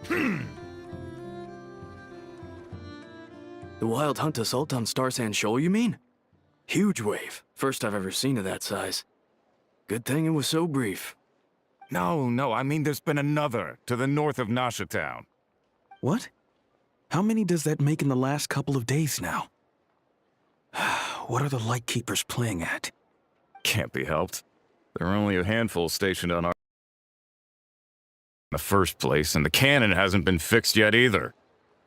The Wild Hunt assault on Star Sand Shoal, you mean? Huge wave. First I've ever seen of that size. Good thing it was so brief. No, I mean there's been another to the north of Nasha Town. What? How many does that make in the last couple of days now? What are the Lightkeepers playing at? Can't be helped. There are only a handful stationed on our... in the first place, and the cannon hasn't been fixed yet either.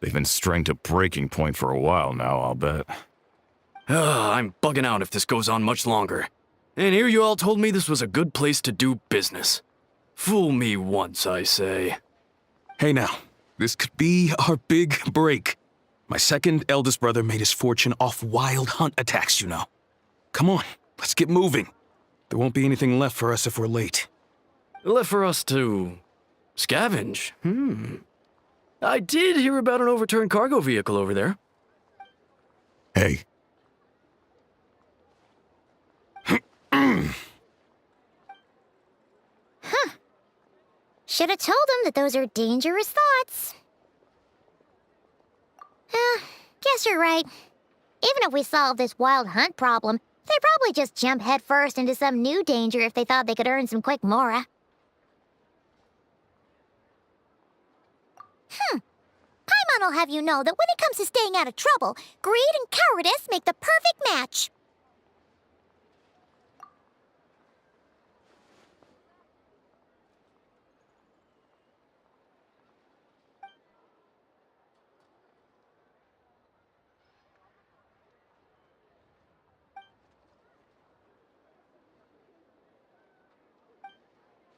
They've been strained to breaking point for a while now, I'll bet. I'm bugging out if this goes on much longer. And here you all told me this was a good place to do business. Fool me once, I say. Hey now, this could be our big break. My second eldest brother made his fortune off Wild Hunt attacks, you know. Come on, let's get moving. There won't be anything left for us if we're late. Left for us to... scavenge? I did hear about an overturned cargo vehicle over there. Hey. Should have told him that those are dangerous thoughts. Guess you're right. Even if we solve this Wild Hunt problem, they'd probably just jump headfirst into some new danger if they thought they could earn some quick mora. Paimon will have you know that when it comes to staying out of trouble, greed and cowardice make the perfect match.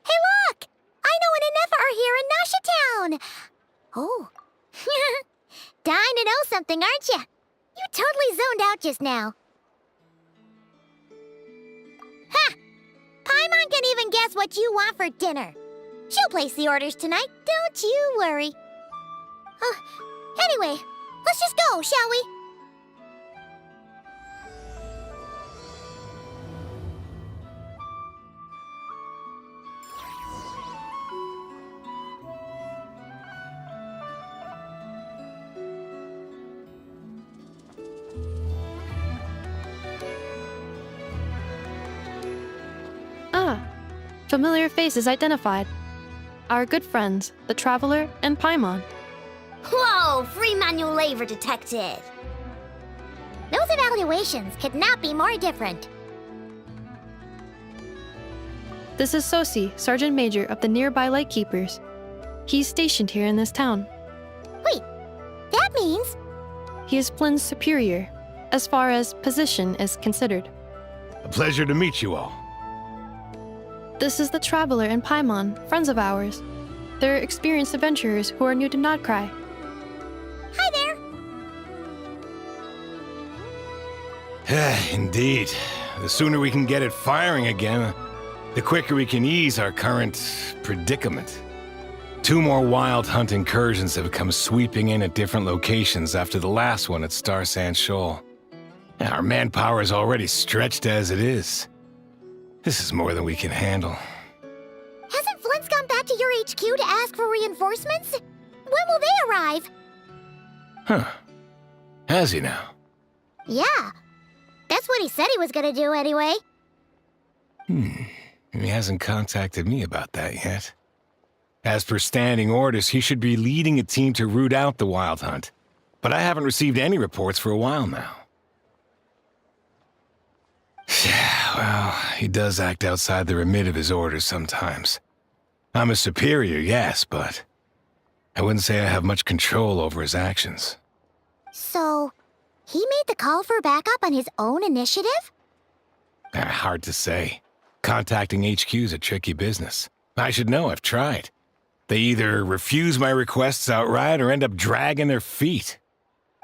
Hey, look! I know an Inefa are here in Nasha Town! Oh. Dying to know something, aren't you? You totally zoned out just now. Ha! Paimon can even guess what you want for dinner. She'll place the orders tonight, don't you worry. Anyway, let's just go, shall we? Familiar faces identified. Our good friends, the Traveler and Paimon. Whoa, free manual labor detected. Those evaluations could not be more different. This is Sosi, Sergeant Major of the nearby Lightkeepers. He's stationed here in this town. Wait, that means... He is Flynn's superior, as far as position is considered. A pleasure to meet you all. This is the Traveler and Paimon, friends of ours. They're experienced adventurers who are new to Nod-Krai. Hi there! Indeed. The sooner we can get it firing again, the quicker we can ease our current predicament. 2 more Wild Hunt incursions have come sweeping in at different locations after the last one at Star Sand Shoal. Our manpower is already stretched as it is. This is more than we can handle. Hasn't Flint's gone back to your HQ to ask for reinforcements? When will they arrive? Huh. Has he now? Yeah. That's what he said he was gonna do anyway. He hasn't contacted me about that yet. As per standing orders, he should be leading a team to root out the Wild Hunt. But I haven't received any reports for a while now. Well, he does act outside the remit of his orders sometimes. I'm a superior, yes, but I wouldn't say I have much control over his actions. So, he made the call for backup on his own initiative? Hard to say. Contacting HQ is a tricky business. I should know, I've tried. They either refuse my requests outright or end up dragging their feet.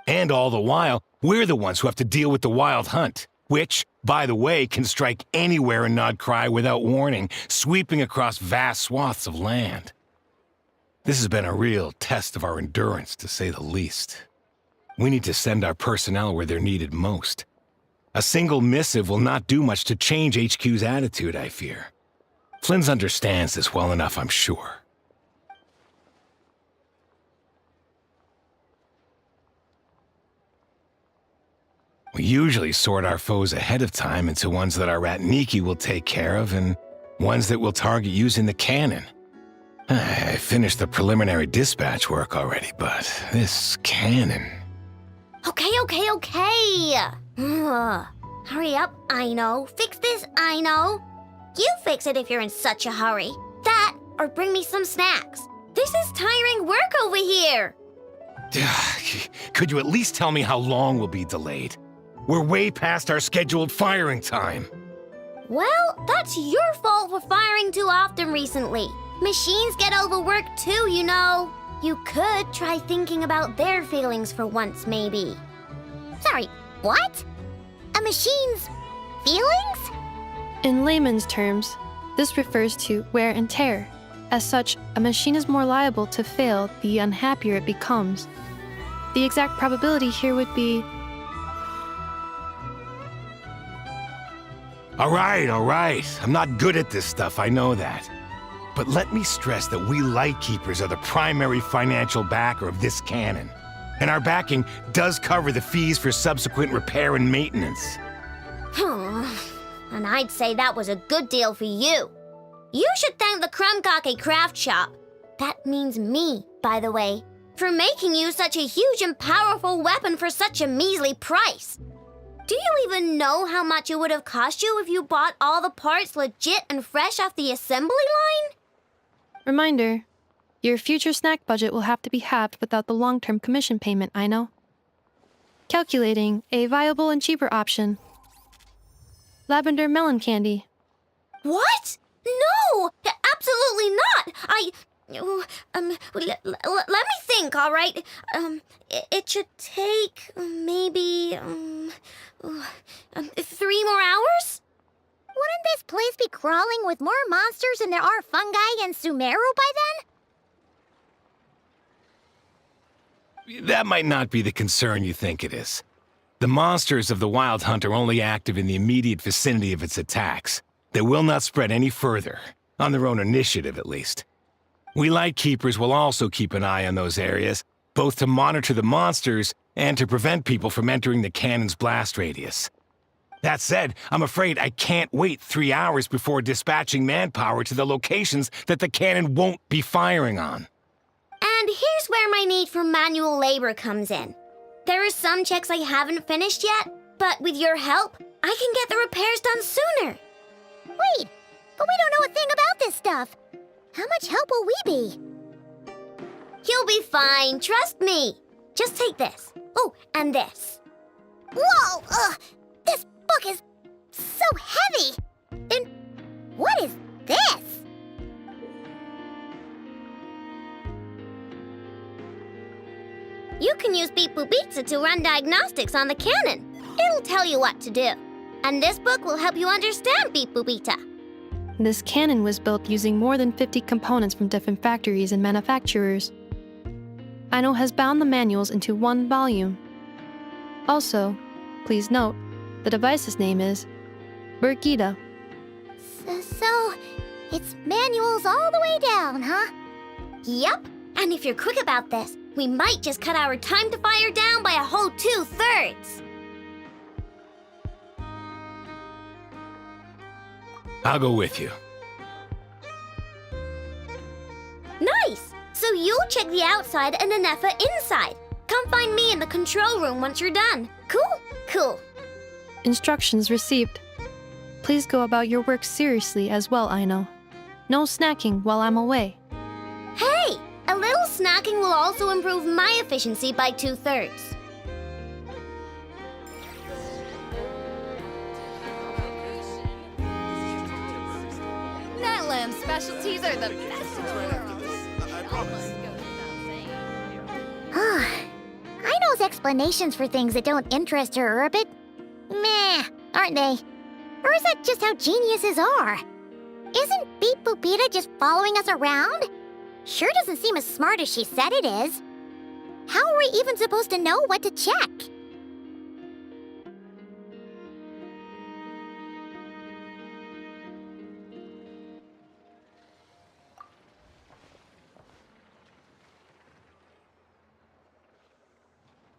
And all the while, we're the ones who have to deal with the Wild Hunt, which, by the way, can strike anywhere in Nod-Krai without warning, sweeping across vast swaths of land. This has been a real test of our endurance, to say the least. We need to send our personnel where they're needed most. A single missive will not do much to change HQ's attitude, I fear. Flynn's understands this well enough, I'm sure. We usually sort our foes ahead of time into ones that our Ratniki will take care of and ones that we'll target using the cannon. I finished the preliminary dispatch work already, but this cannon... Okay. Hurry up, I know. Fix this, I know. You fix it if you're in such a hurry. That, or bring me some snacks. This is tiring work over here. Could you at least tell me how long we'll be delayed? We're way past our scheduled firing time. Well, that's your fault for firing too often recently. Machines get overworked too, you know. You could try thinking about their feelings for once, maybe. Sorry, what? A machine's feelings? In layman's terms, this refers to wear and tear. As such, a machine is more liable to fail the unhappier it becomes. The exact probability here would be... All right. I'm not good at this stuff, I know that. But let me stress that we Lightkeepers are the primary financial backer of this cannon. And our backing does cover the fees for subsequent repair and maintenance. And I'd say that was a good deal for you. You should thank the Krumkake craft shop. That means me, by the way, for making you such a huge and powerful weapon for such a measly price. Do you even know how much it would have cost you if you bought all the parts legit and fresh off the assembly line? Reminder, your future snack budget will have to be halved without the long-term commission payment, I know. Calculating a viable and cheaper option. Lavender melon candy. What? No! Absolutely not! Let me think, all right? It should take maybe 3 more hours? Wouldn't this place be crawling with more monsters than there are fungi and Sumeru by then? That might not be the concern you think it is. The monsters of the Wild Hunt are only active in the immediate vicinity of its attacks. They will not spread any further, on their own initiative at least. We Lightkeepers will also keep an eye on those areas, both to monitor the monsters and to prevent people from entering the cannon's blast radius. That said, I'm afraid I can't wait 3 hours before dispatching manpower to the locations that the cannon won't be firing on. And here's where my need for manual labor comes in. There are some checks I haven't finished yet, but with your help, I can get the repairs done sooner. Wait, but we don't know a thing about this stuff. How much help will we be? You'll be fine, trust me. Just take this. Oh, and this. Whoa! This book is so heavy! And what is this? You can use Beep Boop Pizza to run diagnostics on the cannon. It'll tell you what to do. And this book will help you understand Beep Boop Pizza. This cannon was built using more than 50 components from different factories and manufacturers. Aino has bound the manuals into one volume. Also, please note, the device's name is Birgitta. So, it's manuals all the way down, huh? Yep, and if you're quick about this, we might just cut our time to fire down by a whole 2/3. I'll go with you. Nice! So you'll check the outside and Anefa inside. Come find me in the control room once you're done. Cool. Instructions received. Please go about your work seriously as well, Aino. No snacking while I'm away. Hey! A little snacking will also improve my efficiency by 2/3. Netland specialties are the best in the world. Aino's explanations for things that don't interest her are a bit meh, aren't they? Or is that just how geniuses are? Isn't Beep Boopita just following us around? Sure doesn't seem as smart as she said it is. How are we even supposed to know what to check?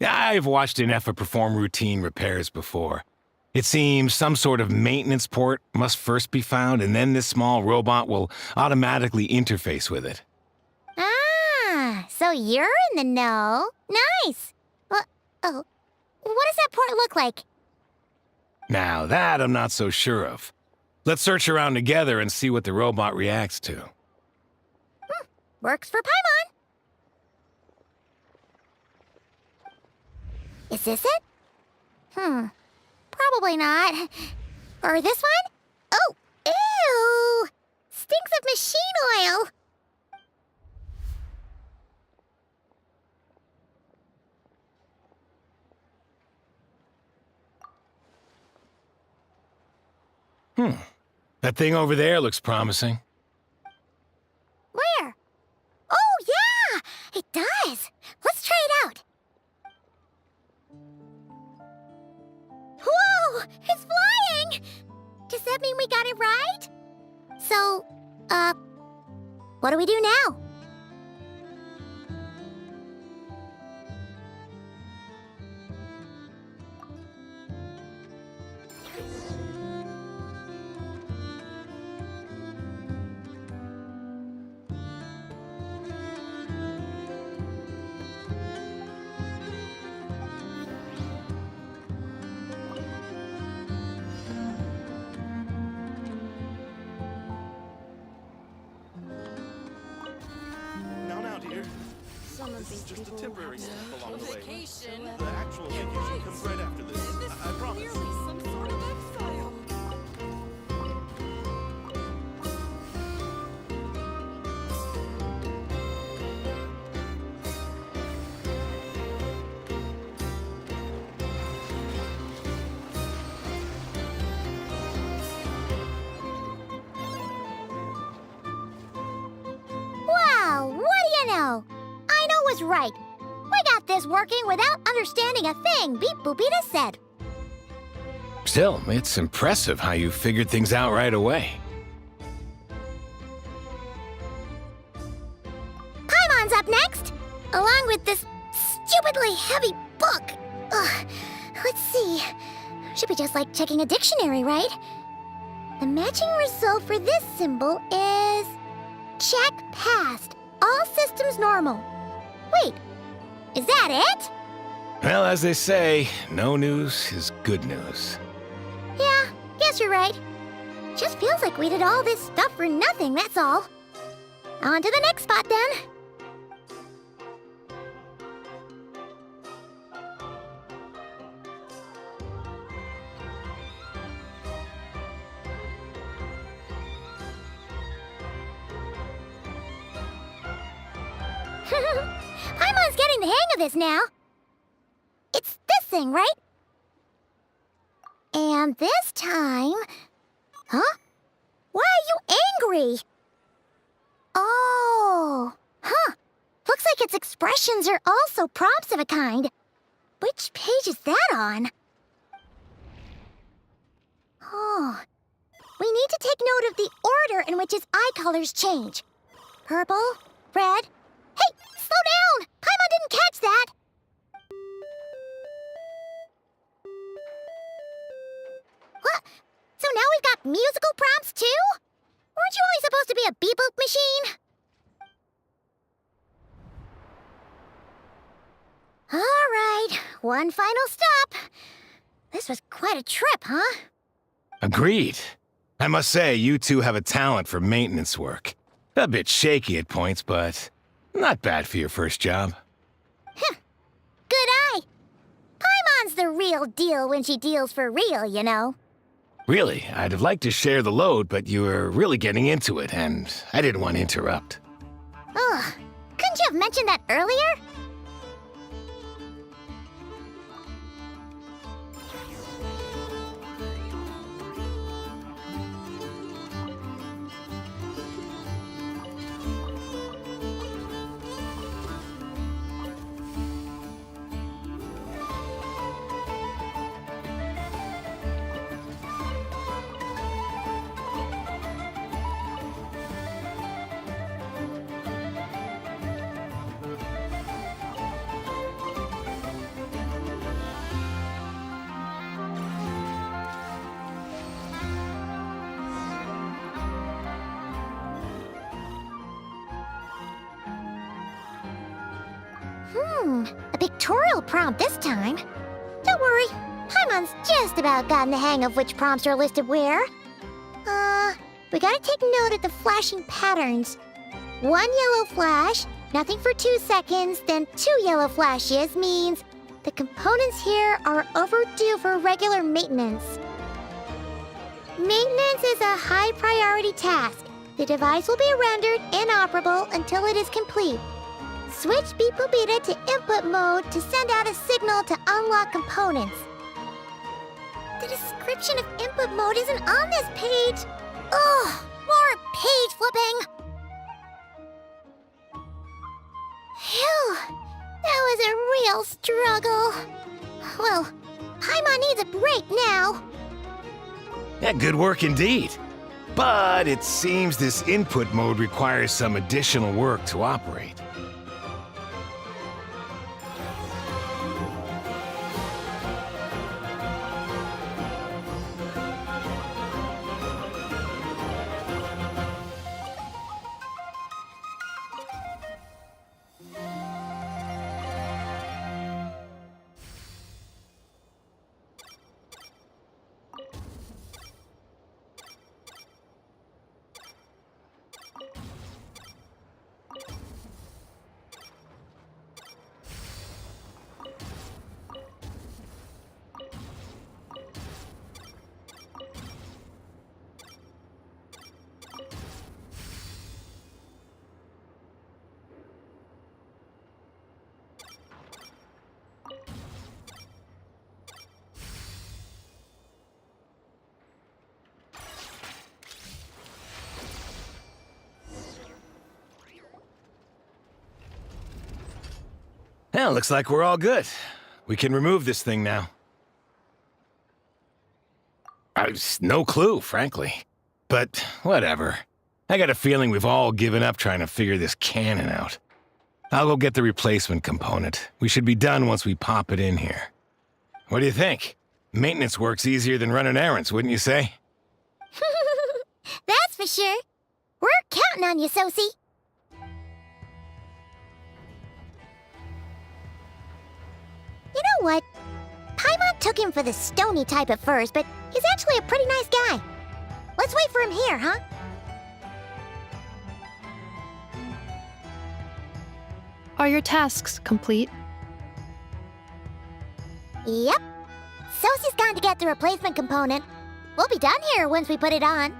I've watched an Effa perform routine repairs before. It seems some sort of maintenance port must first be found, and then this small robot will automatically interface with it. Ah, so you're in the know. Nice. Well, oh, what does that port look like? Now that I'm not so sure of. Let's search around together and see what the robot reacts to. Works for Paimon. Is this it? Probably not. Or this one? Oh, ew! Stinks of machine oil. That thing over there looks promising. Where? Oh, yeah! It does. Let's try it out. Whoa! It's flying! Does that mean we got it right? So, what do we do now? Now, dear. Some of these Just a people temporary have step along the way. vacation. The actual vacation comes right after this. This I is promise. clearly some sort of exile. Wow, what do you know? I know was right. We got this working without understanding a thing Beep Boopita said. Still, it's impressive how you figured things out right away. Paimon's up next, along with this stupidly heavy book. Ugh, let's see. Should be just like checking a dictionary, right? The matching result for this symbol is... check passed. All systems normal. Wait, is that it? Well, as they say, no news is good news. Yeah, guess you're right. Just feels like we did all this stuff for nothing, that's all. On to the next spot, then. Paimon's getting the hang of this now. It's this thing, right? And this time... Huh? Why are you angry? Oh, huh. Looks like its expressions are also prompts of a kind. Which page is that on? Oh. We need to take note of the order in which its eye colors change. Purple, red... Hey, slow down! Paimon didn't catch that! What? So now we've got musical prompts too? Weren't you only supposed to be a beep-boop machine? All right, one final stop. This was quite a trip, huh? Agreed. I must say, you two have a talent for maintenance work. A bit shaky at points, but not bad for your first job. Good eye. Paimon's the real deal when she deals for real, you know. Really, I'd have liked to share the load, but you were really getting into it, and I didn't want to interrupt. Ugh, couldn't you have mentioned that earlier? A pictorial prompt this time. Don't worry, Paimon's just about gotten the hang of which prompts are listed where. We gotta take note of the flashing patterns. 1 yellow flash, nothing for 2 seconds, then 2 yellow flashes means the components here are overdue for regular maintenance. Maintenance is a high priority task. The device will be rendered inoperable until it is complete. Switch Beeple Beta to input mode to send out a signal to unlock components. The description of input mode isn't on this page. Ugh, more page flipping. Phew, that was a real struggle. Well, Paimon needs a break now. Yeah, good work indeed. But it seems this input mode requires some additional work to operate. Well, looks like we're all good. We can remove this thing now. I've no clue, frankly. But whatever. I got a feeling we've all given up trying to figure this cannon out. I'll go get the replacement component. We should be done once we pop it in here. What do you think? Maintenance work's easier than running errands, wouldn't you say? That's for sure. We're counting on you, Sosie. You know what? Paimon took him for the stony type at first, but he's actually a pretty nice guy. Let's wait for him here, huh? Are your tasks complete? Yep. Sosie's gone to get the replacement component. We'll be done here once we put it on.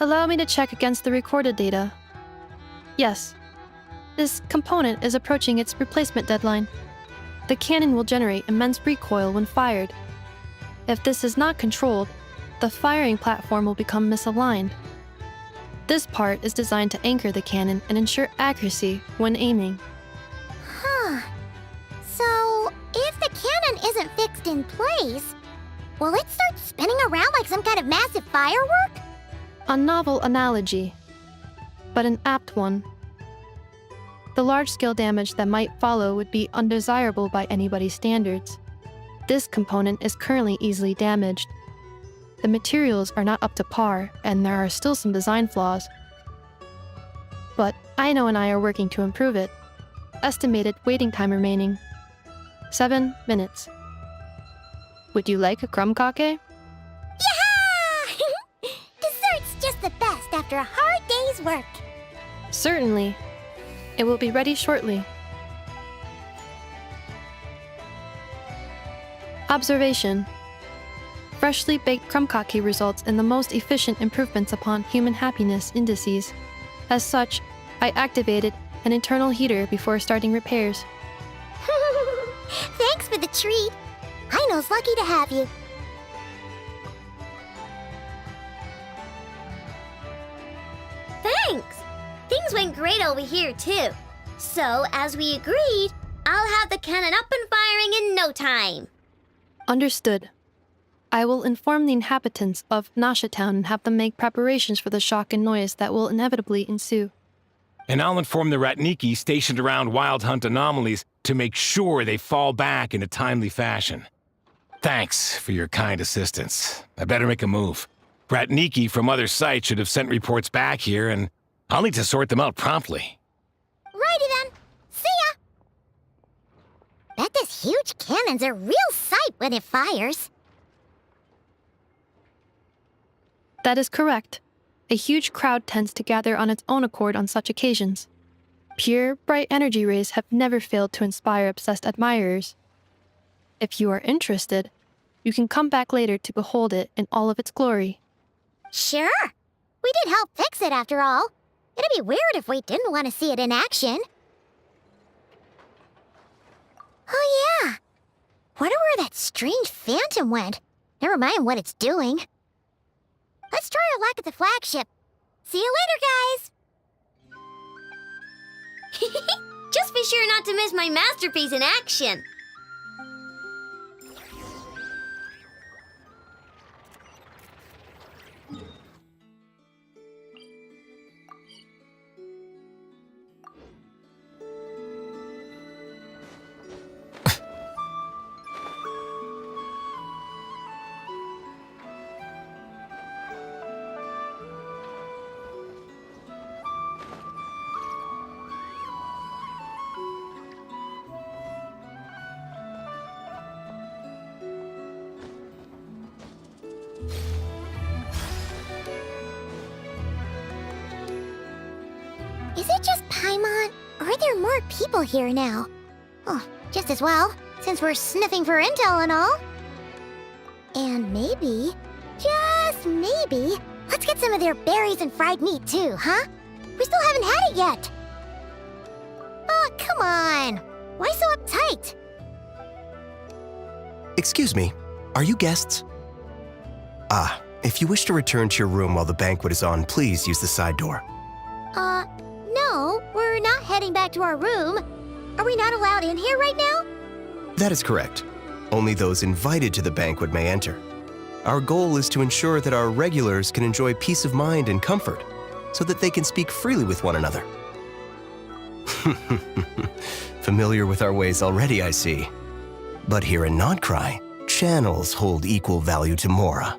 Allow me to check against the recorded data. Yes. This component is approaching its replacement deadline. The cannon will generate immense recoil when fired. If this is not controlled, the firing platform will become misaligned. This part is designed to anchor the cannon and ensure accuracy when aiming. Huh. So, if the cannon isn't fixed in place, will it start spinning around like some kind of massive firework? A novel analogy, but an apt one. The large-scale damage that might follow would be undesirable by anybody's standards. This component is currently easily damaged. The materials are not up to par, and there are still some design flaws. But Aino and I are working to improve it. Estimated waiting time remaining: 7 minutes. Would you like a crumb cake? Yeah! Dessert's just the best after a hard day's work. Certainly. It will be ready shortly. Observation. Freshly baked crumb cake results in the most efficient improvements upon human happiness indices. As such, I activated an internal heater before starting repairs. Thanks for the treat. Aino's lucky to have you. Thanks. Things went great over here, too. So, as we agreed, I'll have the cannon up and firing in no time. Understood. I will inform the inhabitants of Nasha Town and have them make preparations for the shock and noise that will inevitably ensue. And I'll inform the Ratniki stationed around Wild Hunt anomalies to make sure they fall back in a timely fashion. Thanks for your kind assistance. I better make a move. Ratniki from other sites should have sent reports back here, and I'll need to sort them out promptly. Righty then. See ya! This huge cannon's a real sight when it fires. That is correct. A huge crowd tends to gather on its own accord on such occasions. Pure, bright energy rays have never failed to inspire obsessed admirers. If you are interested, you can come back later to behold it in all of its glory. Sure. We did help fix it after all. It'd be weird if we didn't want to see it in action. Oh yeah. Wonder where that strange phantom went. Never mind what it's doing. Let's try our luck at the flagship. See you later, guys! Just be sure not to miss my masterpiece in action. Is it just Paimon, or are there more people here now? Oh, just as well, since we're sniffing for intel and all. And maybe, just maybe, let's get some of their berries and fried meat too, huh? We still haven't had it yet. Oh, come on. Why so uptight? Excuse me, are you guests? If you wish to return to your room while the banquet is on, please use the side door. No, we're not heading back to our room. Are we not allowed in here right now? That is correct. Only those invited to the banquet may enter. Our goal is to ensure that our regulars can enjoy peace of mind and comfort, so that they can speak freely with one another. Familiar with our ways already, I see. But here in Nod-Krai, channels hold equal value to Mora.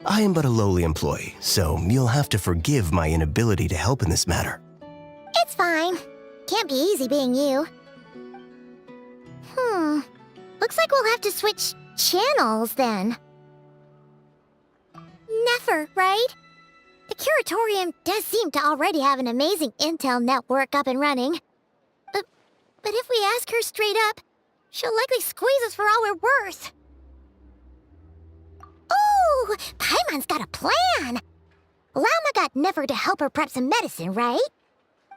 I am but a lowly employee, so you'll have to forgive my inability to help in this matter. It's fine. Can't be easy being you. Looks like we'll have to switch channels then. Never, right? The Curatorium does seem to already have an amazing intel network up and running. But if we ask her straight up, she'll likely squeeze us for all we're worth. Ooh, Paimon's got a plan! Lauma got Never to help her prep some medicine, right?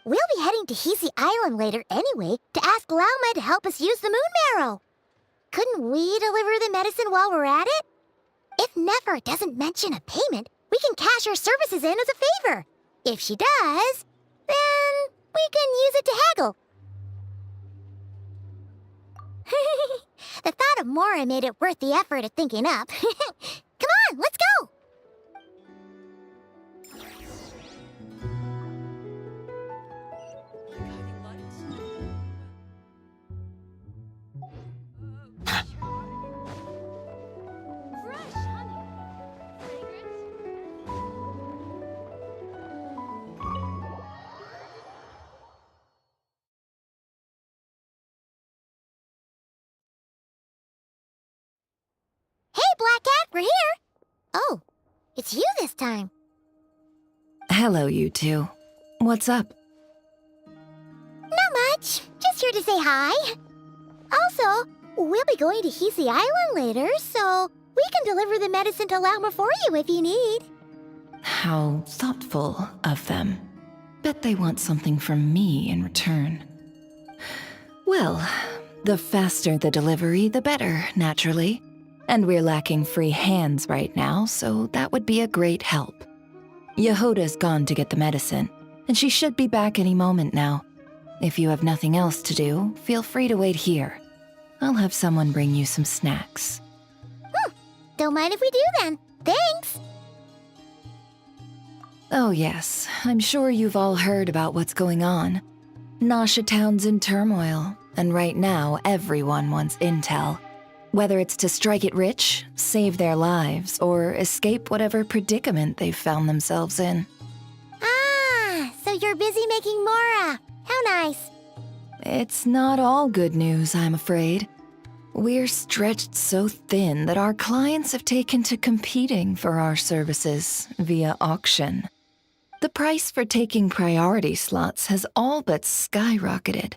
We'll be heading to Hisi Island later anyway to ask Lauma to help us use the moon marrow. Couldn't we deliver the medicine while we're at it? If Never doesn't mention a payment, we can cash our services in as a favor. If she does, then we can use it to haggle. The thought of Mora made it worth the effort of thinking up. Come on, let's go! Hey, Black Cat, we're here! Oh, it's you this time. Hello, you two. What's up? Not much. Just here to say hi. Also, we'll be going to Hisi Island later, so we can deliver the medicine to Lauma for you if you need. How thoughtful of them. Bet they want something from me in return. Well, the faster the delivery, the better, naturally. And we're lacking free hands right now, so that would be a great help. Yehoda's gone to get the medicine, and she should be back any moment now. If you have nothing else to do, feel free to wait here. I'll have someone bring you some snacks. Don't mind if we do then. Thanks! Oh yes, I'm sure you've all heard about what's going on. Nasha Town's in turmoil, and right now everyone wants intel. Whether it's to strike it rich, save their lives, or escape whatever predicament they've found themselves in. Ah, so you're busy making Mora. How nice. It's not all good news, I'm afraid. We're stretched so thin that our clients have taken to competing for our services via auction. The price for taking priority slots has all but skyrocketed.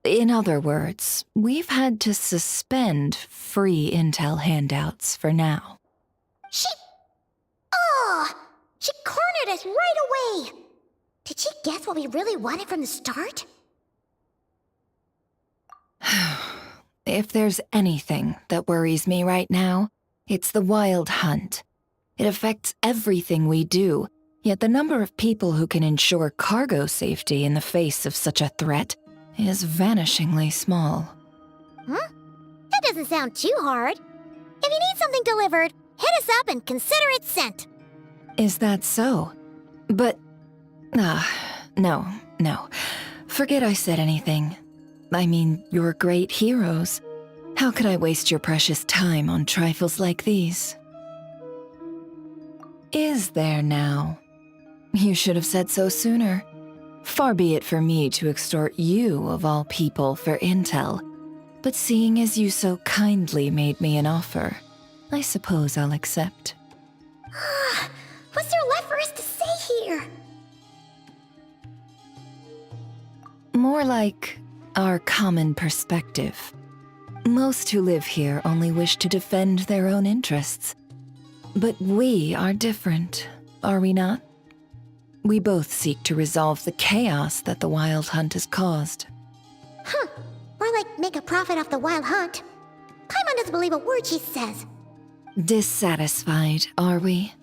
In other words, we've had to suspend free intel handouts for now. She cornered us right away! Did she guess what we really wanted from the start? If there's anything that worries me right now, it's the wild hunt. It affects everything we do, yet the number of people who can ensure cargo safety in the face of such a threat is vanishingly small. Huh? That doesn't sound too hard. If you need something delivered, hit us up and consider it sent. Is that so? But... no. Forget I said anything. I mean, you're great heroes. How could I waste your precious time on trifles like these? Is there now? You should have said so sooner. Far be it for me to extort you, of all people, for intel. But seeing as you so kindly made me an offer, I suppose I'll accept. What's there left for us to say here? More like our common perspective. Most who live here only wish to defend their own interests. But we are different, are we not? We both seek to resolve the chaos that the Wild Hunt has caused. Huh. More like make a profit off the Wild Hunt. Paimon doesn't believe a word she says. Dissatisfied, are we?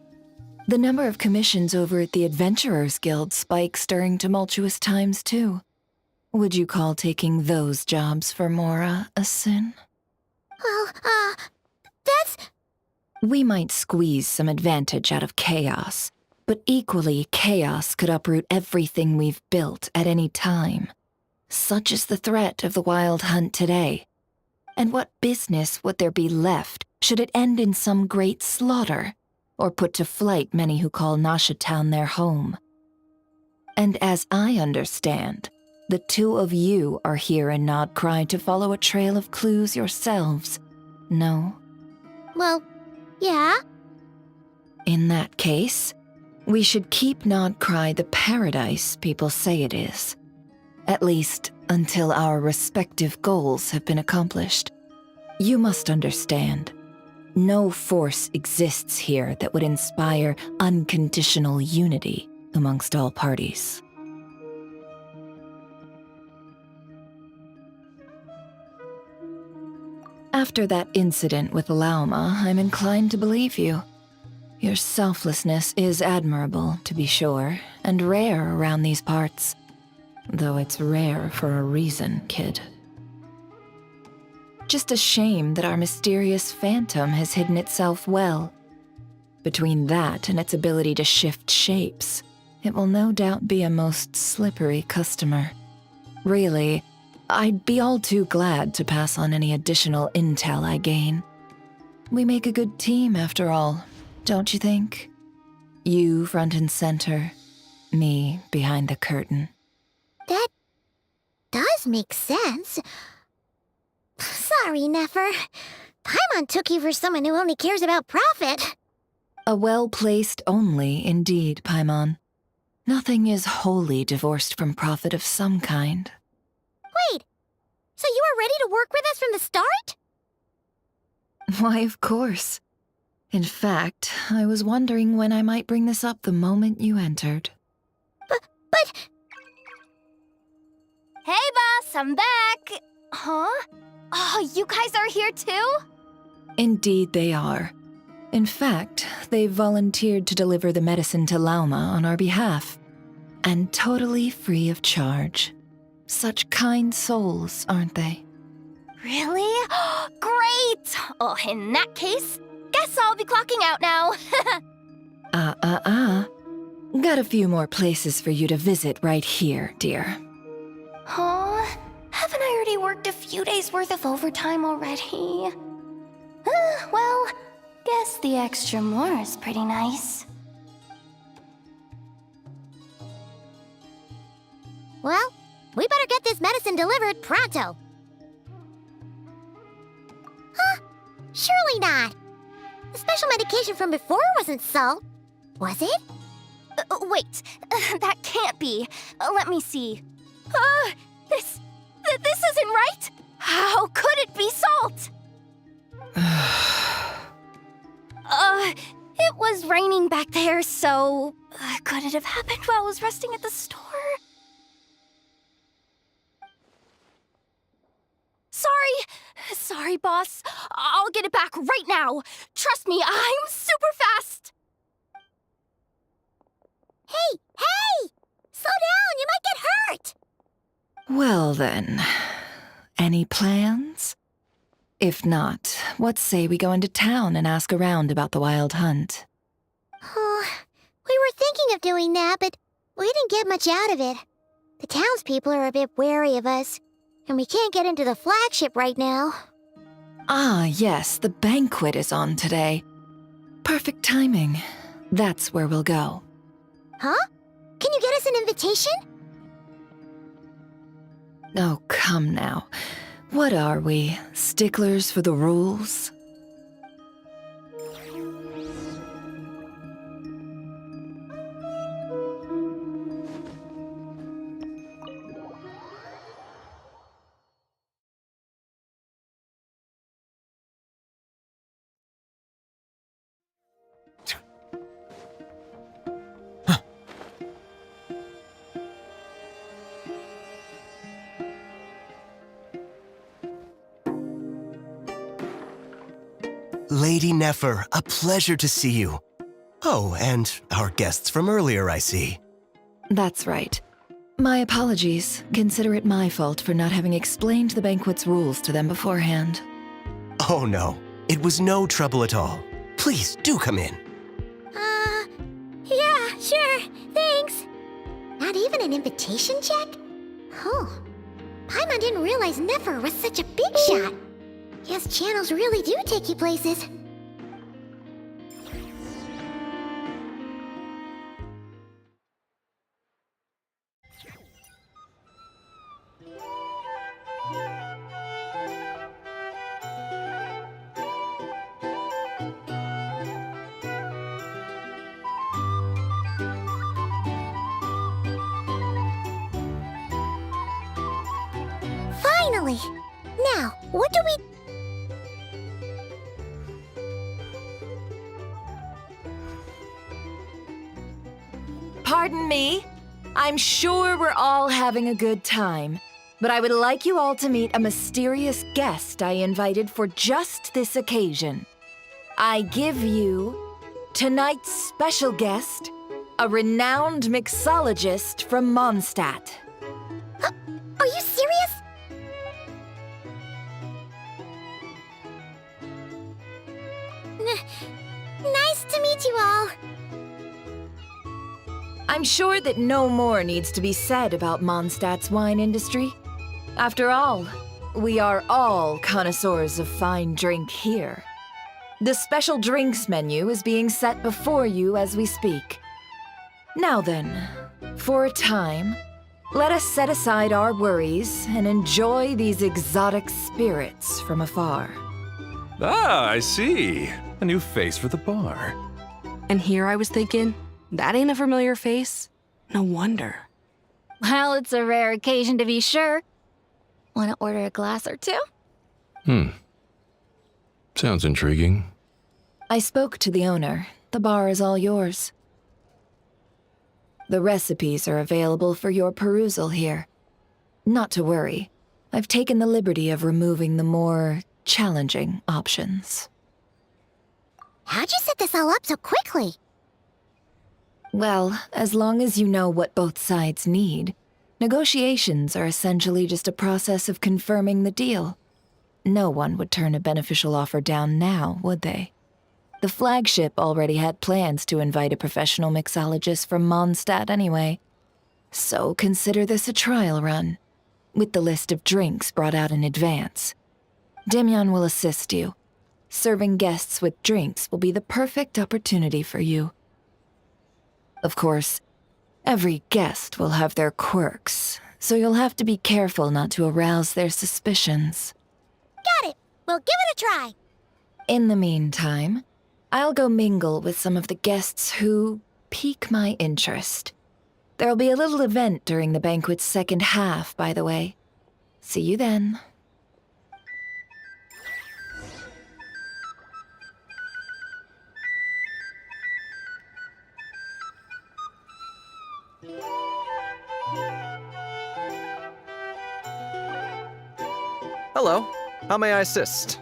The number of commissions over at the Adventurers Guild spikes during tumultuous times, too. Would you call taking those jobs for Mora a sin? Well, that's... We might squeeze some advantage out of chaos, but equally, chaos could uproot everything we've built at any time. Such is the threat of the Wild Hunt today. And what business would there be left should it end in some great slaughter, or put to flight many who call Nasha Town their home? And as I understand, the two of you are here in Nod-Krai to follow a trail of clues yourselves, no? Well, yeah. In that case, we should keep Nod-Krai the paradise people say it is. At least until our respective goals have been accomplished. You must understand, no force exists here that would inspire unconditional unity amongst all parties. After that incident with Lauma, I'm inclined to believe you. Your selflessness is admirable, to be sure, and rare around these parts. Though it's rare for a reason, kid. Just a shame that our mysterious phantom has hidden itself well. Between that and its ability to shift shapes, it will no doubt be a most slippery customer. Really, I'd be all too glad to pass on any additional intel I gain. We make a good team, after all, don't you think? You front and center, me behind the curtain. That does make sense. Sorry, Nefer. Paimon took you for someone who only cares about profit. A well-placed only, indeed, Paimon. Nothing is wholly divorced from profit of some kind. Wait, so you were ready to work with us from the start? Why, of course. In fact, I was wondering when I might bring this up the moment you entered. But... Hey, boss, I'm back! Huh? Oh, you guys are here too? Indeed they are. In fact, they've volunteered to deliver the medicine to Lauma on our behalf. And totally free of charge. Such kind souls, aren't they? Really? Great! Oh, in that case, guess I'll be clocking out now. Got a few more places for you to visit right here, dear. Huh? Haven't I already worked a few days worth of overtime already? Well, guess the extra more is pretty nice. Well, we better get this medicine delivered pronto. communication from before wasn't salt, was it? Wait, that can't be. Let me see. This isn't right! How could it be salt? It was raining back there, so could it have happened while I was resting at the store? Sorry, boss. I'll get it back right now. Trust me, I'm super fast. Hey! Slow down, you might get hurt! Well then, any plans? If not, what say we go into town and ask around about the wild hunt? Oh, we were thinking of doing that, but we didn't get much out of it. The townspeople are a bit wary of us, and we can't get into the flagship right now. Ah, yes, the banquet is on today. Perfect timing. That's where we'll go. Huh? Can you get us an invitation? Oh, come now. What are we, sticklers for the rules? Lady Nefer, a pleasure to see you. Oh, and our guests from earlier, I see. That's right. My apologies. Consider it my fault for not having explained the banquet's rules to them beforehand. Oh no, it was no trouble at all. Please, do come in. Yeah, sure, thanks. Not even an invitation check? Oh, Paimon didn't realize Nefer was such a big shot. Guess channels really do take you places. Finally! Now, what do we... Pardon me? I'm sure we're all having a good time, but I would like you all to meet a mysterious guest I invited for just this occasion. I give you tonight's special guest, a renowned mixologist from Mondstadt. Are you serious? Nice to meet you all. I'm sure that no more needs to be said about Mondstadt's wine industry. After all, we are all connoisseurs of fine drink here. The special drinks menu is being set before you as we speak. Now then, for a time, let us set aside our worries and enjoy these exotic spirits from afar. Ah, I see. A new face for the bar. And here I was thinking, that ain't a familiar face. No wonder. Well, it's a rare occasion to be sure. Want to order a glass or two? Sounds intriguing. I spoke to the owner. The bar is all yours. The recipes are available for your perusal here. Not to worry. I've taken the liberty of removing the more challenging options. How'd you set this all up so quickly? Well, as long as you know what both sides need, negotiations are essentially just a process of confirming the deal. No one would turn a beneficial offer down now, would they? The flagship already had plans to invite a professional mixologist from Mondstadt anyway. So consider this a trial run, with the list of drinks brought out in advance. Demyon will assist you. Serving guests with drinks will be the perfect opportunity for you. Of course, every guest will have their quirks, so you'll have to be careful not to arouse their suspicions. Got it! We'll give it a try. In the meantime, I'll go mingle with some of the guests who pique my interest. There'll be a little event during the banquet's second half, by the way. See you then. Hello. How may I assist?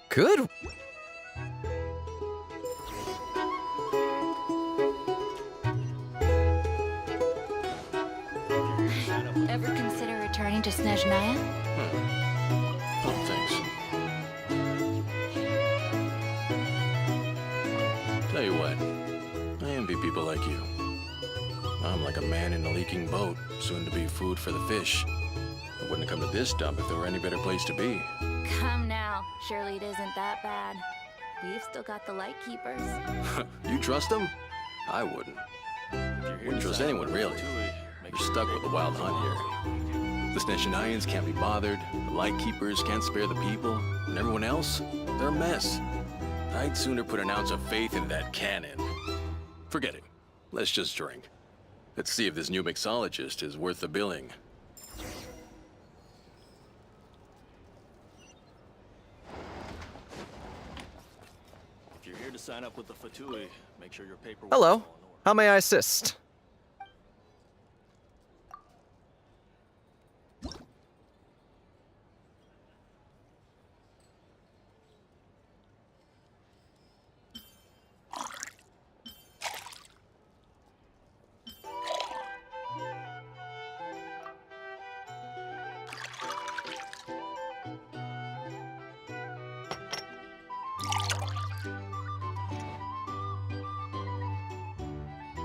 Good. Ever consider returning to Snezhnaya? Oh, thanks. Tell you what, I envy people like you. I'm like a man in a leaking boat, soon to be food for the fish. I wouldn't have come to this dump if there were any better place to be. Come now. Surely it isn't that bad. We've still got the light keepers. You trust them? I wouldn't. Wouldn't trust anyone, really. You're stuck with the wild hunt here. The Snezhnayans can't be bothered, the light keepers can't spare the people, and everyone else, they're a mess. I'd sooner put an ounce of faith in that cannon. Forget it. Let's just drink. Let's see if this new mixologist is worth the billing. If you're here to sign up with the Fatui, make sure your paperwork. Hello. How may I assist?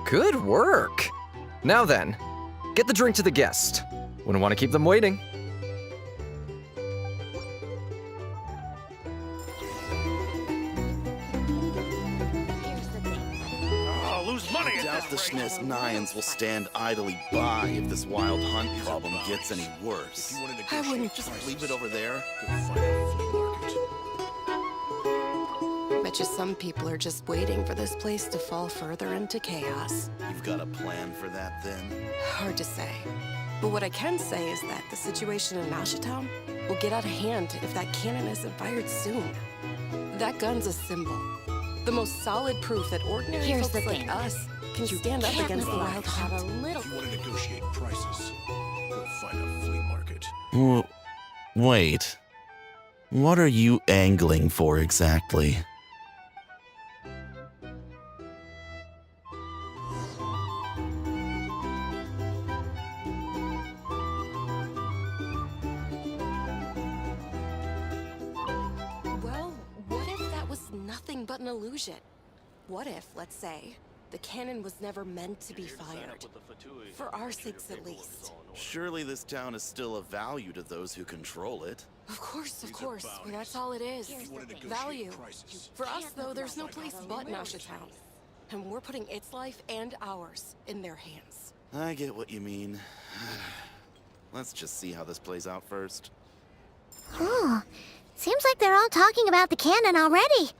Good work. Now then, get the drink to the guest. Wouldn't want to keep them waiting. Oh, lose money at Doubt the this rate. Snezhnayans will stand idly by if this wild hunt problem gets any worse. I wouldn't Just leave it over there. Bet you some people are just waiting for this place to fall further into chaos. You've got a plan for that then? Hard to say. But what I can say is that the situation in Mashatown will get out of hand if that cannon isn't fired soon. That gun's a symbol. The most solid proof that ordinary Here's folks the like thing. us can stand up against the wild have a hunt. little. want to negotiate prices, go find a flea market. Wait. What are you angling for exactly? Well, what if that was nothing but an illusion? What if, let's say, the cannon was never meant to be fired? For our sakes at least. Surely this town is still of value to those who control it. Of course, well, that's all it is. Value. For us, though, there's no place but Mashatown. And we're putting its life and ours in their hands. I get what you mean. Let's just see how this plays out first. Oh, seems like they're all talking about the cannon already.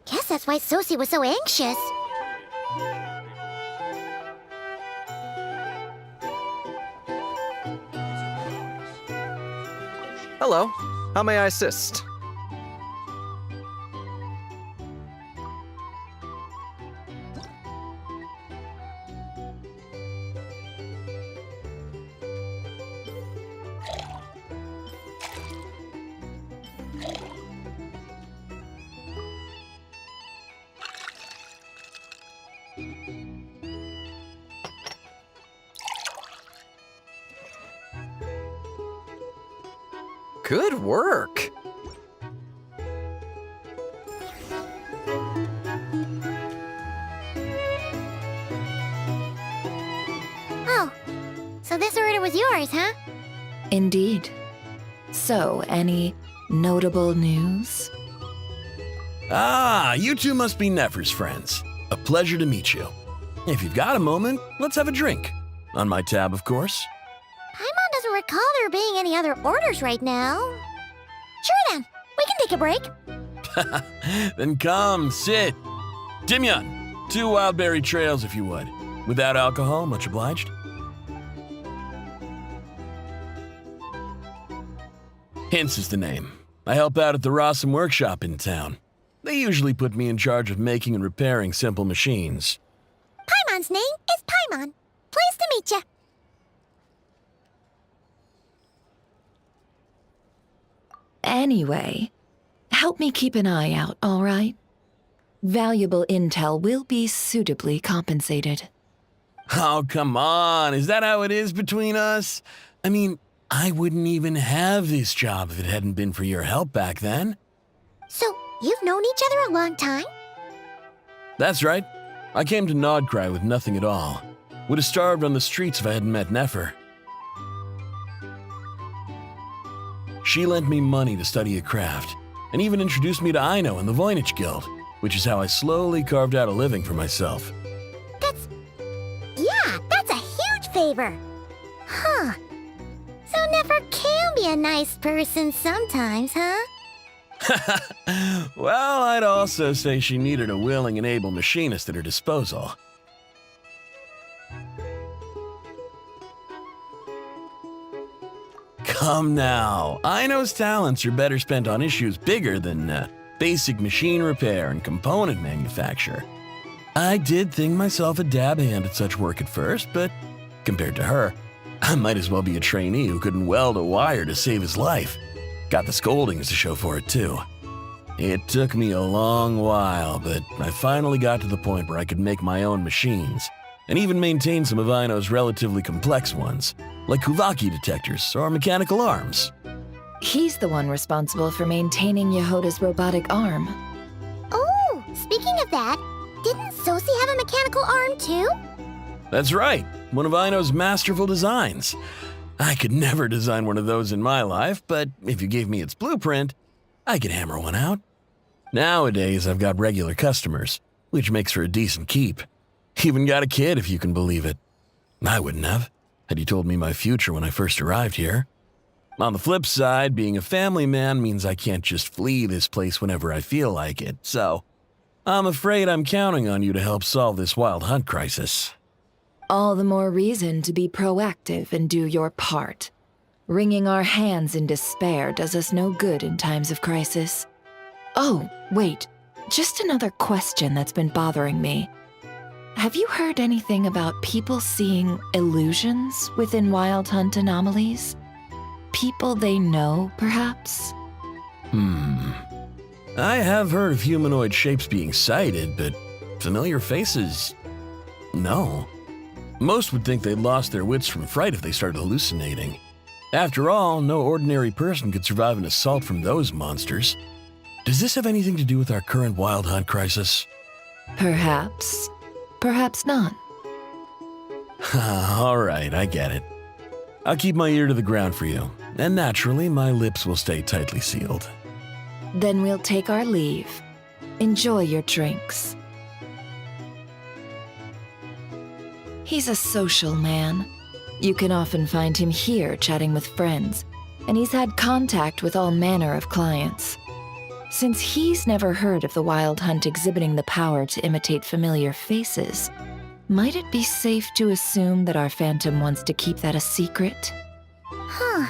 Guess that's why Sosie was so anxious. Hello. How may I assist? Good work. was yours, huh? Indeed. So, any notable news? Ah, you two must be Nefer's friends. A pleasure to meet you. If you've got a moment, let's have a drink. On my tab, of course. Paimon doesn't recall there being any other orders right now. Sure then, we can take a break. Then come, sit. Dimyon, 2 wildberry trails if you would. Without alcohol, much obliged. Hints is the name. I help out at the Rossum workshop in town. They usually put me in charge of making and repairing simple machines. Paimon's name is Paimon. Pleased to meet ya. Anyway, help me keep an eye out, all right? Valuable intel will be suitably compensated. Oh, come on. Is that how it is between us? I mean, I wouldn't even have this job if it hadn't been for your help back then. So, you've known each other a long time? That's right. I came to Nod-Krai with nothing at all. Would have starved on the streets if I hadn't met Nefer. She lent me money to study a craft, and even introduced me to Aino and the Voynich Guild, which is how I slowly carved out a living for myself. That's a huge favor. Huh. So Nefer can be a nice person sometimes, huh? Well, I'd also say she needed a willing and able machinist at her disposal. Come now, Aino's talents are better spent on issues bigger than basic machine repair and component manufacture. I did think myself a dab hand at such work at first, but compared to her, I might as well be a trainee who couldn't weld a wire to save his life. Got the scoldings to show for it, too. It took me a long while, but I finally got to the point where I could make my own machines, and even maintain some of Aino's relatively complex ones, like Kuvaki detectors or mechanical arms. He's the one responsible for maintaining Yehoda's robotic arm. Oh, speaking of that, didn't Sosi have a mechanical arm too? That's right, one of Aino's masterful designs. I could never design one of those in my life, but if you gave me its blueprint, I could hammer one out. Nowadays, I've got regular customers, which makes for a decent keep. Even got a kid, if you can believe it. I wouldn't have, had you told me my future when I first arrived here. On the flip side, being a family man means I can't just flee this place whenever I feel like it, so I'm afraid I'm counting on you to help solve this wild hunt crisis. All the more reason to be proactive and do your part. Wringing our hands in despair does us no good in times of crisis. Oh, wait, just another question that's been bothering me. Have you heard anything about people seeing illusions within Wild Hunt anomalies? People they know, perhaps? I have heard of humanoid shapes being sighted, but familiar faces? No. Most would think they'd lost their wits from fright if they started hallucinating. After all, no ordinary person could survive an assault from those monsters. Does this have anything to do with our current Wild Hunt crisis? Perhaps. Perhaps not. All right, I get it. I'll keep my ear to the ground for you, and naturally, my lips will stay tightly sealed. Then we'll take our leave. Enjoy your drinks. He's a social man. You can often find him here chatting with friends, and he's had contact with all manner of clients. Since he's never heard of the Wild Hunt exhibiting the power to imitate familiar faces, might it be safe to assume that our Phantom wants to keep that a secret? Huh.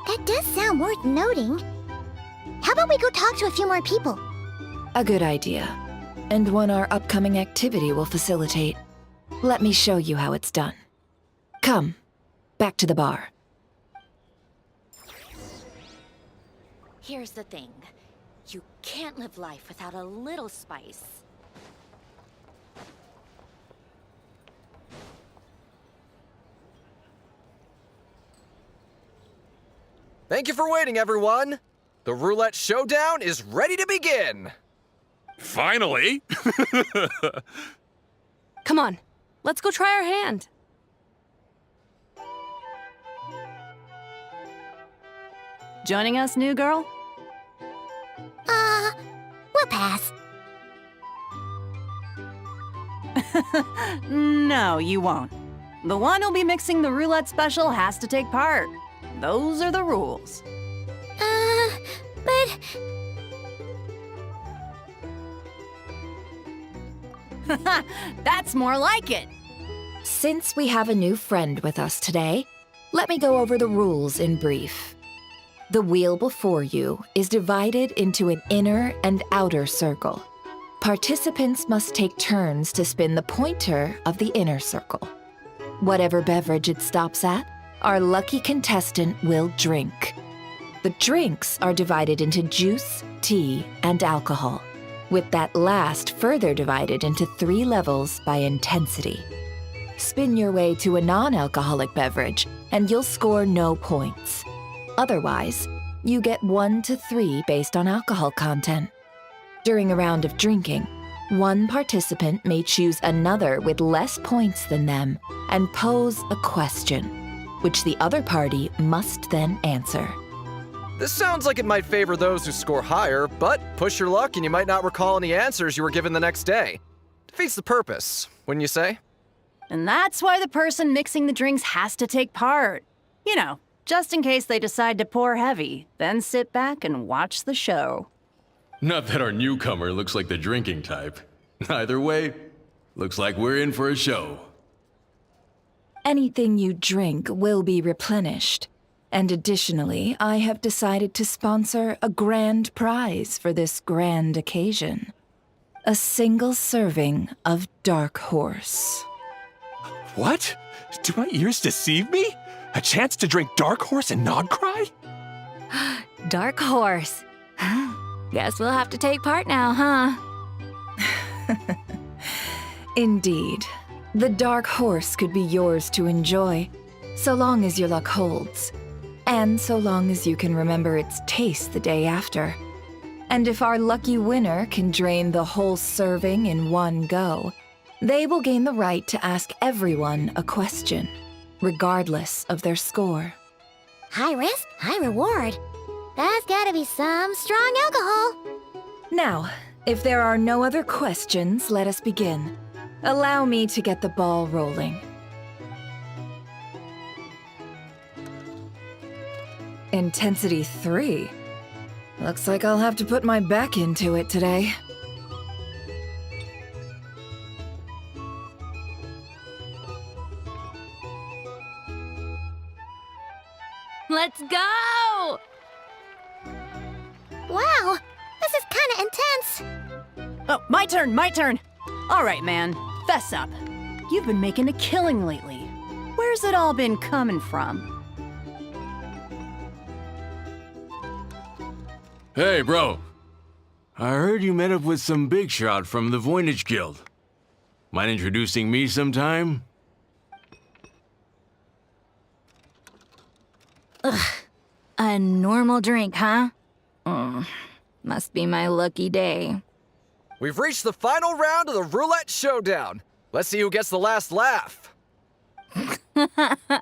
That does sound worth noting. How about we go talk to a few more people? A good idea, and one our upcoming activity will facilitate. Let me show you how it's done. Come, back to the bar. Here's the thing. You can't live life without a little spice. Thank you for waiting, everyone. The roulette showdown is ready to begin. Finally! Come on, let's go try our hand. Joining us, new girl? We'll pass. No, you won't. The one who'll be mixing the roulette special has to take part. Those are the rules. But... That's more like it. Since we have a new friend with us today, let me go over the rules in brief. The wheel before you is divided into an inner and outer circle. Participants must take turns to spin the pointer of the inner circle. Whatever beverage it stops at, our lucky contestant will drink. The drinks are divided into juice, tea, and alcohol, with that last further divided into 3 levels by intensity. Spin your way to a non-alcoholic beverage, and you'll score no points. Otherwise, you get 1 to 3 based on alcohol content. During a round of drinking, one participant may choose another with less points than them and pose a question, which the other party must then answer. This sounds like it might favor those who score higher, but push your luck and you might not recall any answers you were given the next day. Defeats the purpose, wouldn't you say? And that's why the person mixing the drinks has to take part. You know, just in case they decide to pour heavy, then sit back and watch the show. Not that our newcomer looks like the drinking type. Either way, looks like we're in for a show. Anything you drink will be replenished. And additionally, I have decided to sponsor a grand prize for this grand occasion. A single serving of Dark Horse. What? Do my ears deceive me? A chance to drink Dark Horse and Nod-Krai? Dark Horse. Guess we'll have to take part now, huh? Indeed. The Dark Horse could be yours to enjoy, so long as your luck holds. And so long as you can remember its taste the day after. And if our lucky winner can drain the whole serving in one go, they will gain the right to ask everyone a question, regardless of their score. High risk, high reward. That's gotta be some strong alcohol. Now, if there are no other questions, let us begin. Allow me to get the ball rolling. Intensity 3. Looks like I'll have to put my back into it today. Let's go! Wow, this is kinda intense. Oh, my turn. All right, man, fess up. You've been making a killing lately. Where's it all been coming from? Hey, bro. I heard you met up with some big shot from the Voynich Guild. Mind introducing me sometime? Ugh. A normal drink, huh? Must be my lucky day. We've reached the final round of the Roulette Showdown. Let's see who gets the last laugh. I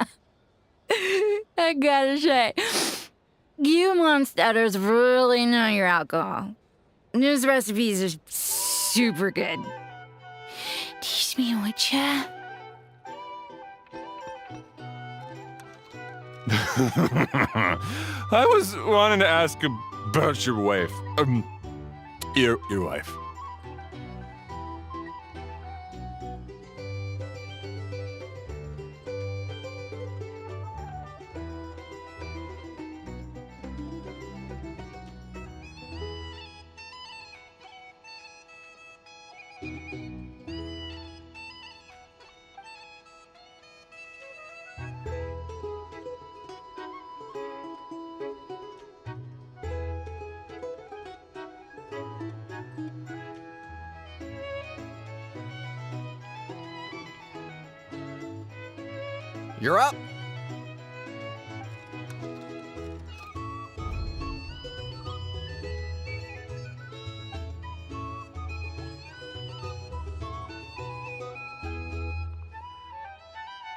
gotta say, you Mondstadters really know your alcohol. These recipes are super good. Teach me, would ya? I was wanting to ask about your wife. Your wife. You're up.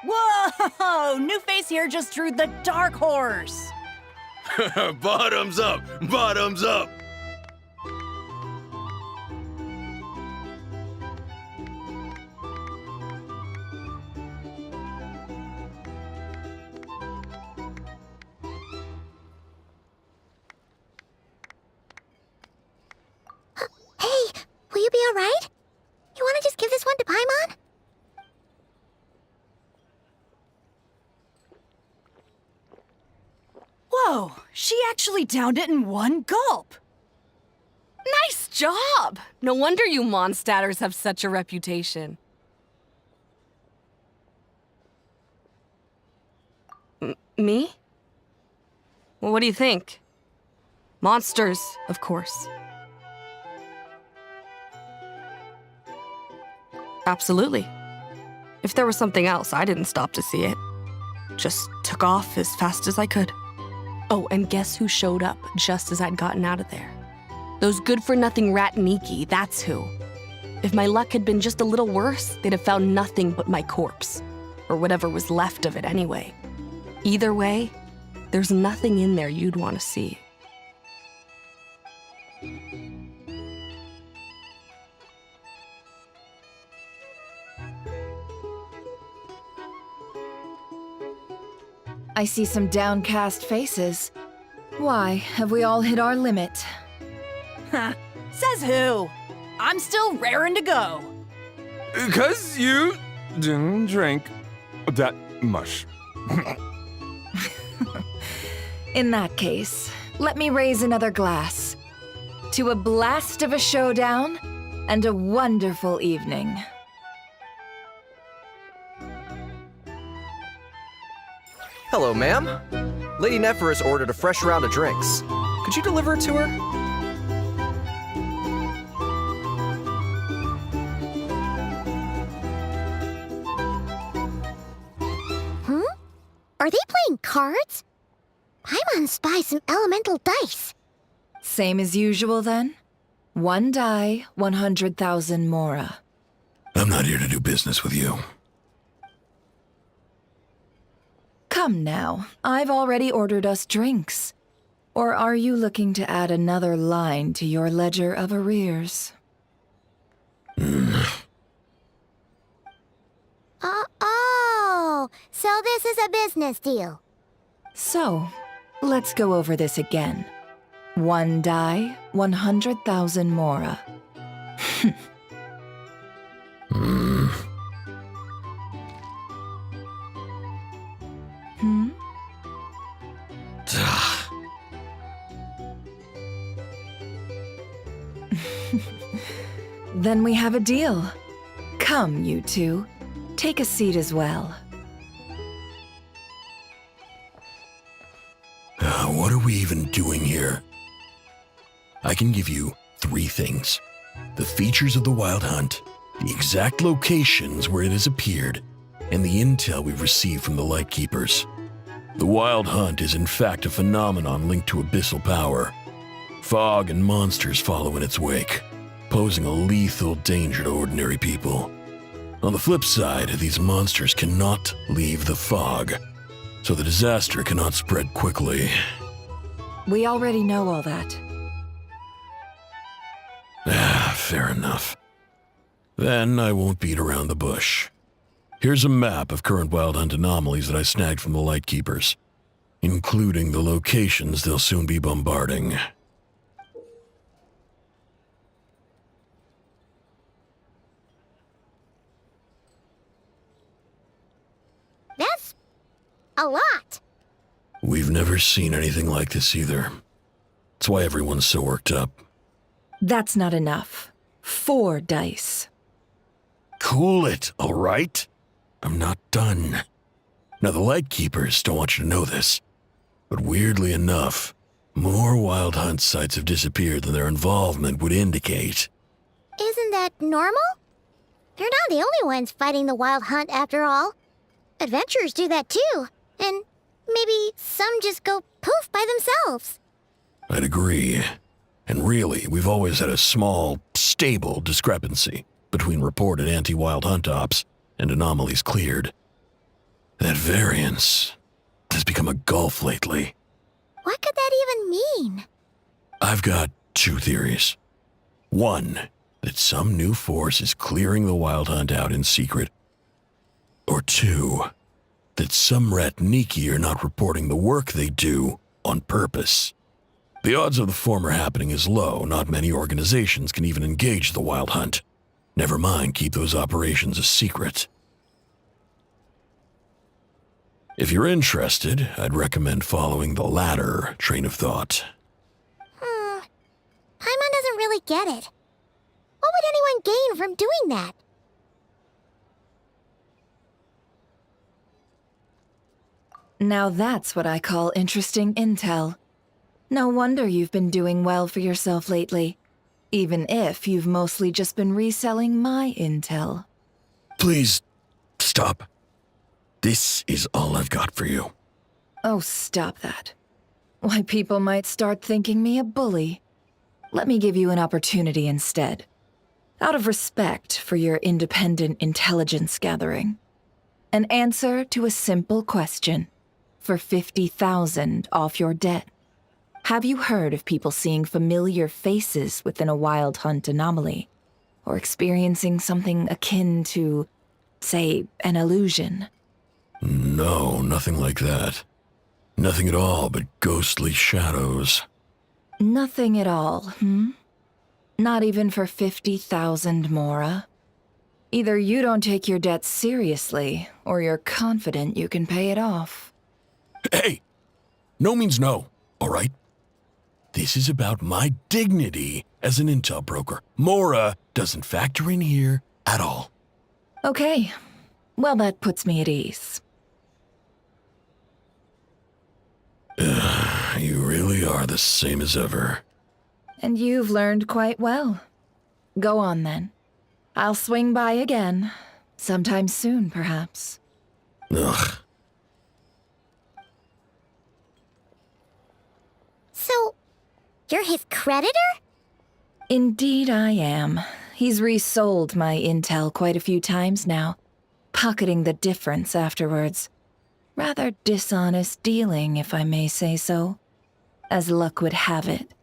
Whoa! New face here just drew the Dark Horse. Bottoms up! Bottoms up! Hey, will you be alright? You wanna just give this one to Paimon? Whoa, she actually downed it in one gulp. Nice job! No wonder you Mondstadters have such a reputation. Me? Well, what do you think? Monsters, of course. Absolutely. If there was something else, I didn't stop to see it. Just took off as fast as I could. Oh, and guess who showed up just as I'd gotten out of there? Those good-for-nothing rat Niki, that's who. If my luck had been just a little worse, they'd have found nothing but my corpse. Or whatever was left of it anyway. Either way, there's nothing in there you'd want to see. I see some downcast faces. Why, have we all hit our limit? Ha! Says who? I'm still raring to go. 'Cause you didn't drink that much. In that case, let me raise another glass. To a blast of a showdown and a wonderful evening. Hello, ma'am. Lady Nephris ordered a fresh round of drinks. Could you deliver it to her? Are they playing cards? Paimon spies some elemental dice. Same as usual, then? One die, 100,000 mora. I'm not here to do business with you. Come now, I've already ordered us drinks. Or are you looking to add another line to your ledger of arrears? Oh, so this is a business deal. So, let's go over this again. One die, 100,000 mora. Then we have a deal. Come, you two. Take a seat as well. What are we even doing here? I can give you 3 things. The features of the Wild Hunt, the exact locations where it has appeared, and the intel we've received from the Lightkeepers. The Wild Hunt is in fact a phenomenon linked to abyssal power. Fog and monsters follow in its wake, posing a lethal danger to ordinary people. On the flip side, these monsters cannot leave the fog, so the disaster cannot spread quickly. We already know all that. Fair enough. Then I won't beat around the bush. Here's a map of current Wild Hunt anomalies that I snagged from the Lightkeepers, including the locations they'll soon be bombarding. That's a lot. We've never seen anything like this either. That's why everyone's so worked up. That's not enough. 4 dice. Cool it, all right? I'm not done. Now, the Lightkeepers don't want you to know this, but weirdly enough, more Wild Hunt sites have disappeared than their involvement would indicate. Isn't that normal? They're not the only ones fighting the Wild Hunt after all. Adventurers do that too, and maybe some just go poof by themselves. I'd agree. And really, we've always had a small, stable discrepancy between reported anti-Wild Hunt ops and anomalies cleared. That variance has become a gulf lately. What could that even mean? I've got two theories. One, that some new force is clearing the Wild Hunt out in secret. Or two, that some Ratniki are not reporting the work they do on purpose. The odds of the former happening is low. Not many organizations can even engage the Wild Hunt. Never mind keep those operations a secret. If you're interested, I'd recommend following the latter train of thought. Paimon doesn't really get it. What would anyone gain from doing that? Now that's what I call interesting intel. No wonder you've been doing well for yourself lately, even if you've mostly just been reselling my intel. Please, stop. This is all I've got for you. Oh, stop that. Why, people might start thinking me a bully. Let me give you an opportunity instead. Out of respect for your independent intelligence gathering. An answer to a simple question for 50,000 off your debt. Have you heard of people seeing familiar faces within a Wild Hunt anomaly? Or experiencing something akin to, say, an illusion? No, nothing like that. Nothing at all but ghostly shadows. Nothing at all, hmm? Not even for 50,000 Mora? Either you don't take your debt seriously, or you're confident you can pay it off. Hey! No means no, all right? This is about my dignity as an intel broker. Mora doesn't factor in here at all. Okay. Well, that puts me at ease. You really are the same as ever. And you've learned quite well. Go on, then. I'll swing by again. Sometime soon, perhaps. Ugh. So, you're his creditor? Indeed I am. He's resold my intel quite a few times now, pocketing the difference afterwards. Rather dishonest dealing, if I may say so. As luck would have it,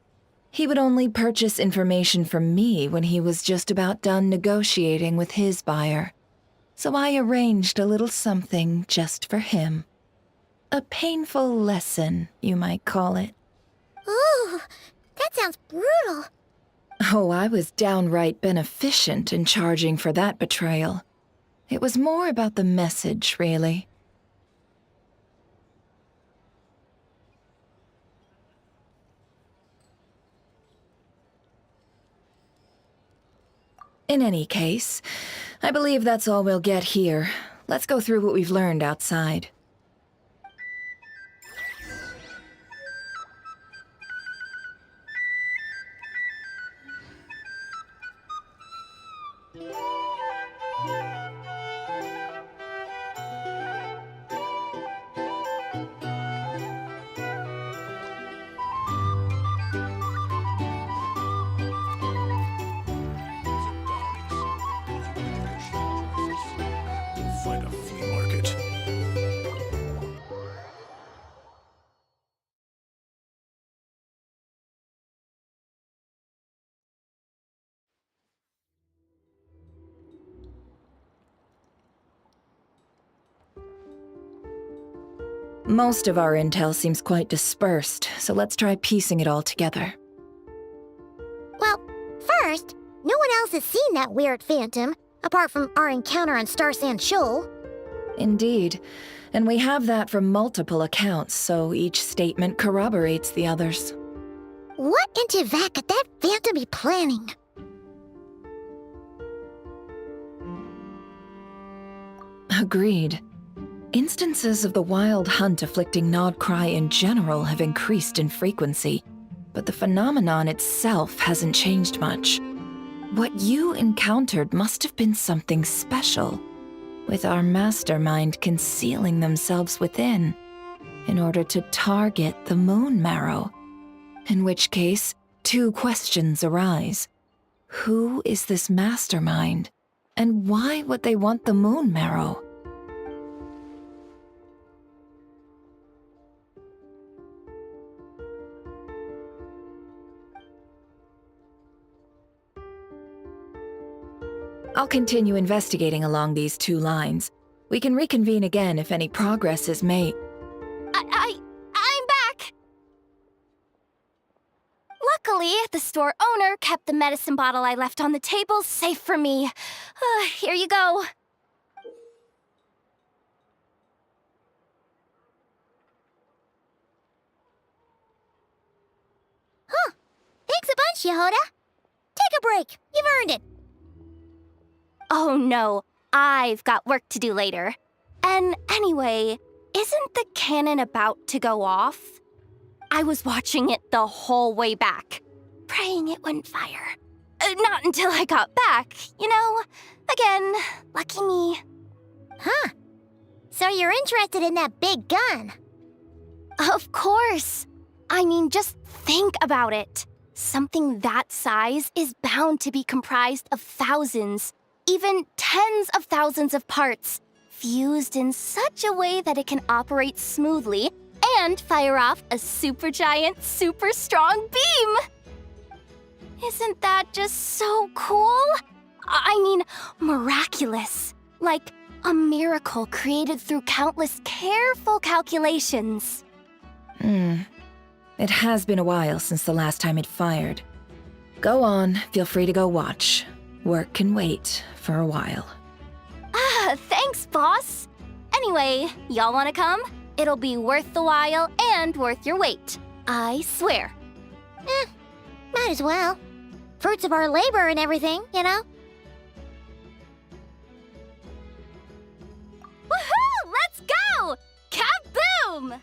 he would only purchase information from me when he was just about done negotiating with his buyer. So I arranged a little something just for him. A painful lesson, you might call it. Ooh, that sounds brutal. Oh, I was downright beneficent in charging for that betrayal. It was more about the message, really. In any case, I believe that's all we'll get here. Let's go through what we've learned outside. Find a flea market. Most of our intel seems quite dispersed, so let's try piecing it all together. Well, first, no one else has seen that weird phantom, apart from our encounter on Star Sand Shoal. Indeed, and we have that from multiple accounts, so each statement corroborates the others. What in Tivak could that phantom be planning? Agreed. Instances of the Wild Hunt afflicting Nod-Krai in general have increased in frequency, but the phenomenon itself hasn't changed much. What you encountered must have been something special, with our mastermind concealing themselves within, in order to target the Moon Marrow. In which case, two questions arise. Who is this mastermind, and why would they want the Moon Marrow? I'll continue investigating along these 2 lines. We can reconvene again if any progress is made. I'm back! Luckily, the store owner kept the medicine bottle I left on the table safe for me. Here you go. Huh. Thanks a bunch, Yehoda. Take a break. You've earned it. Oh no, I've got work to do later. And anyway, isn't the cannon about to go off? I was watching it the whole way back, praying it wouldn't fire. Not until I got back, you know? Again, lucky me. Huh. So you're interested in that big gun? Of course. I mean, just think about it. Something that size is bound to be comprised of thousands, even tens of thousands of parts, fused in such a way that it can operate smoothly and fire off a supergiant, super strong beam! Isn't that just so cool? I mean, miraculous. Like a miracle created through countless careful calculations. It has been a while since the last time it fired. Go on, feel free to go watch. Work can wait for a while. Thanks, boss. Anyway, y'all wanna come? It'll be worth the while and worth your wait. I swear. Might as well. Fruits of our labor and everything, you know? Woohoo! Let's go! Kaboom!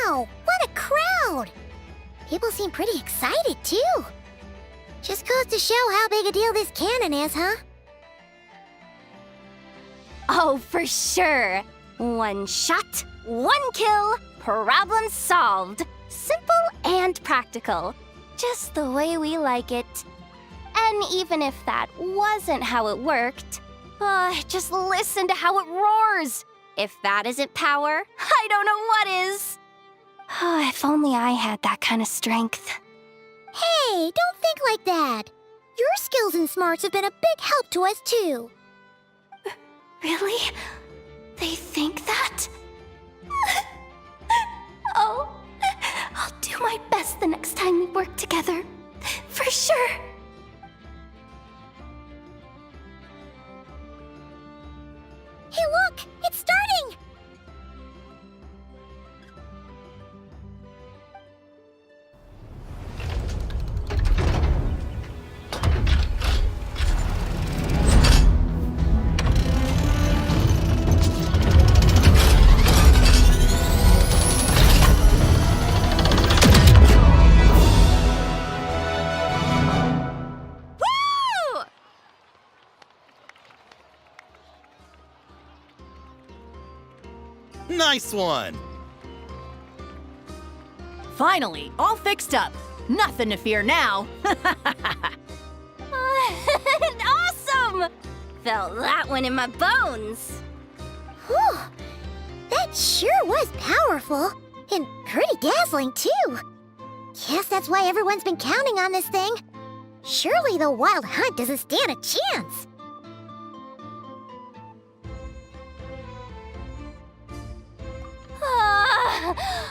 Wow! What a crowd! People seem pretty excited, too. Just goes to show how big a deal this cannon is, huh? Oh, for sure. 1 shot, 1 kill, problem solved. Simple and practical. Just the way we like it. And even if that wasn't how it worked, just listen to how it roars. If that isn't power, I don't know what is. If only I had that kind of strength. Hey, don't think like that. Your skills and smarts have been a big help to us, too. Really? They think that? Oh, I'll do my best the next time we work together. For sure. Hey, look! It's starting! Nice one! Finally, all fixed up. Nothing to fear now. Awesome! Felt that one in my bones. Whew! That sure was powerful. And pretty dazzling, too. Guess that's why everyone's been counting on this thing. Surely the Wild Hunt doesn't stand a chance.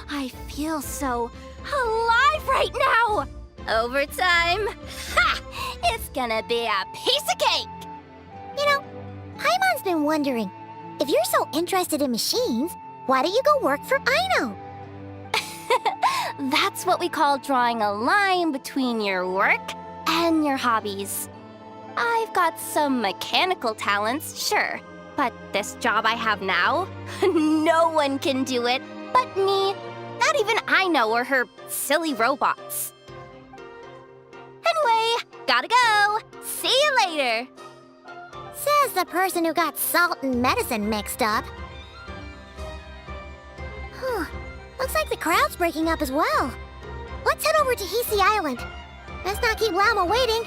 I feel so alive right now! Overtime? Ha! It's gonna be a piece of cake! You know, Paimon's been wondering, if you're so interested in machines, why don't you go work for Aino? That's what we call drawing a line between your work and your hobbies. I've got some mechanical talents, sure, but this job I have now, no one can do it but me. Not even Aino or her silly robots. Anyway, gotta go. See you later. Says the person who got salt and medicine mixed up. Looks like the crowd's breaking up as well. Let's head over to Hisi Island. Let's not keep Lauma waiting.